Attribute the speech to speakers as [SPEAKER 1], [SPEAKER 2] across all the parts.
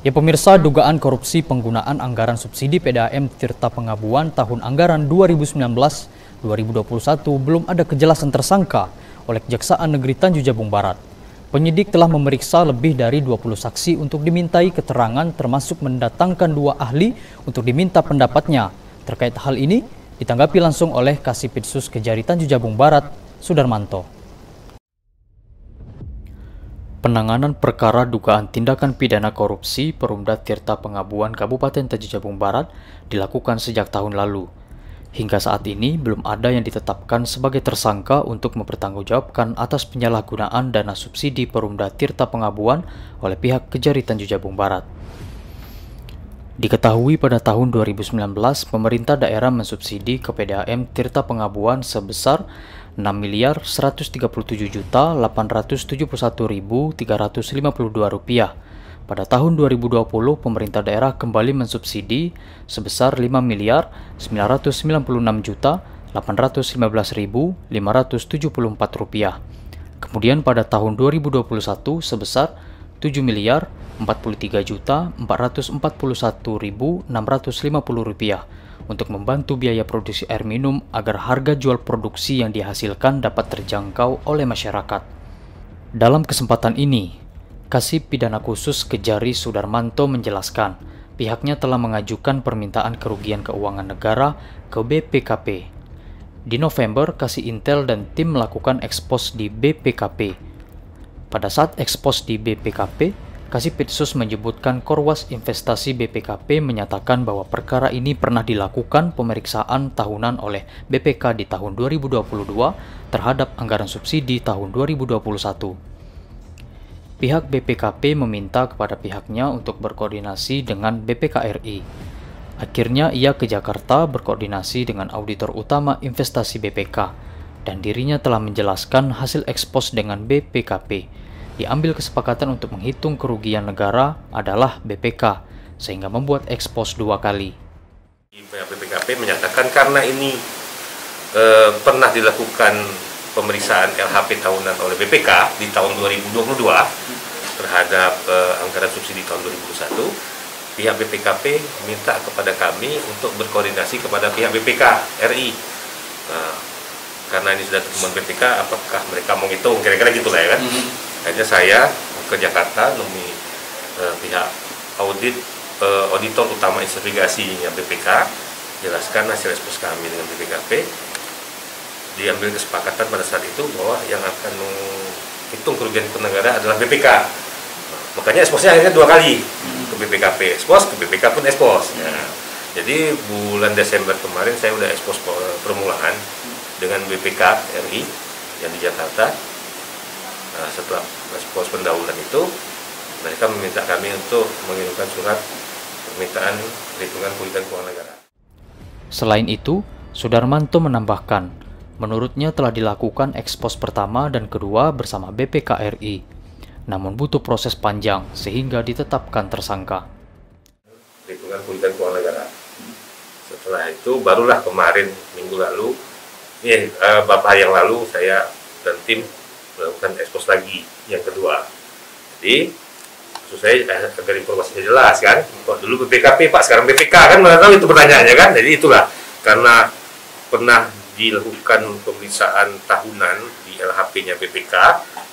[SPEAKER 1] Ya pemirsa, dugaan korupsi penggunaan anggaran subsidi PDAM Tirta Pengabuan tahun anggaran 2019-2021 belum ada kejelasan tersangka oleh Kejaksaan Negeri Tanjung Jabung Barat. Penyidik telah memeriksa lebih dari 20 saksi untuk dimintai keterangan termasuk mendatangkan 2 ahli untuk diminta pendapatnya. Terkait hal ini ditanggapi langsung oleh Kasipidsus Kejari Tanjung Jabung Barat, Sudarmanto. Penanganan perkara dugaan tindakan pidana korupsi Perumda Tirta Pengabuan Kabupaten Tanjung Jabung Barat dilakukan sejak tahun lalu. Hingga saat ini belum ada yang ditetapkan sebagai tersangka untuk mempertanggungjawabkan atas penyalahgunaan dana subsidi Perumda Tirta Pengabuan oleh pihak Kejari Tanjung Jabung Barat. Diketahui pada tahun 2019, pemerintah daerah mensubsidi ke PDAM Tirta Pengabuan sebesar Rp6.137.871.352. Pada tahun 2020, pemerintah daerah kembali mensubsidi sebesar Rp5.918.815.574. Kemudian pada tahun 2021 sebesar Rp7.043.441.650 untuk membantu biaya produksi air minum agar harga jual produksi yang dihasilkan dapat terjangkau oleh masyarakat. Dalam kesempatan ini, Kasih Pidana Khusus Kejari Sudarmanto menjelaskan pihaknya telah mengajukan permintaan kerugian keuangan negara ke BPKP. Di November, Kasih Intel dan tim melakukan ekspos di BPKP. Pada saat ekspos di BPKP, Kasipidsus menyebutkan Korwas Investasi BPKP menyatakan bahwa perkara ini pernah dilakukan pemeriksaan tahunan oleh BPK di tahun 2022 terhadap anggaran subsidi tahun 2021. Pihak BPKP meminta kepada pihaknya untuk berkoordinasi dengan BPKRI. Akhirnya ia ke Jakarta berkoordinasi dengan auditor utama investasi BPK dan dirinya telah menjelaskan hasil ekspos dengan BPKP. Diambil kesepakatan untuk menghitung kerugian negara adalah BPK, sehingga membuat ekspos 2 kali.
[SPEAKER 2] BPKP menyatakan karena ini pernah dilakukan pemeriksaan LHP tahunan oleh BPK di tahun 2022 terhadap anggaran subsidi tahun 2021, pihak BPKP minta kepada kami untuk berkoordinasi kepada pihak BPK RI. Karena ini sudah temuan BPK, apakah mereka mau ngitung, kira-kira gitulah ya kan. Akhirnya saya ke Jakarta menemui pihak auditor utama investigasinya BPK, jelaskan hasil ekspos kami dengan BPKP. Diambil kesepakatan pada saat itu bahwa yang akan menghitung kerugian negara adalah BPK. Makanya eksposnya akhirnya 2 kali, ke BPKP ekspos, ke BPK pun ekspos. Jadi bulan Desember kemarin saya udah ekspos permulaan dengan BPK RI yang di Jakarta. Setelah ekspos pendahuluan itu, mereka meminta kami untuk mengirimkan surat permintaan perhitungan kerugian keuangan negara.
[SPEAKER 1] Selain itu, Sudarmanto menambahkan, menurutnya telah dilakukan ekspos pertama dan kedua bersama BPK RI, namun butuh proses panjang sehingga ditetapkan tersangka.
[SPEAKER 2] Perhitungan kerugian keuangan negara. Setelah itu barulah kemarin minggu lalu, beberapa hari yang lalu saya dan tim melakukan ekspos lagi yang kedua. Jadi maksud saya agar informasinya jelas kan. Kok dulu BPKP Pak, sekarang BPK kan, mana tahu itu pertanyaannya kan. Jadi itulah karena pernah dilakukan pemeriksaan tahunan di LHP-nya BPK,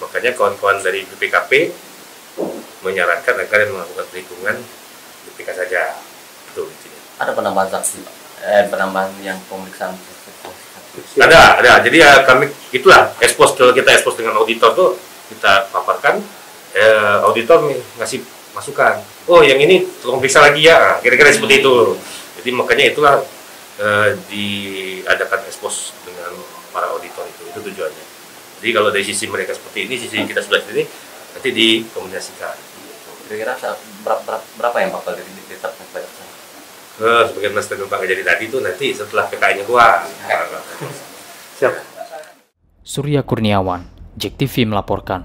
[SPEAKER 2] makanya kawan-kawan dari BPKP menyarankan agar melakukan perhitungan BPK saja. Itu intinya.
[SPEAKER 3] Ada penambahan saksi, penambahan yang pemeriksaan.
[SPEAKER 2] Ada. Jadi ya kami itulah ekspos, kalau kita ekspos dengan auditor tuh kita paparkan, auditor ngasih masukan. Oh yang ini tolong periksa lagi ya, kira-kira seperti itu. Jadi makanya itulah diadakan ekspos dengan para auditor itu tujuannya. Jadi kalau dari sisi mereka seperti ini, sisi kita sudah seperti ini, nanti dikomunikasikan.
[SPEAKER 3] Kira-kira berapa yang bakal ditetapkan sebagai tersangka?
[SPEAKER 2] Sebagai statement Pak Kejari tadi itu nanti setelah PK-nya keluar. Siap.
[SPEAKER 1] Surya Kurniawan, JEK TV melaporkan.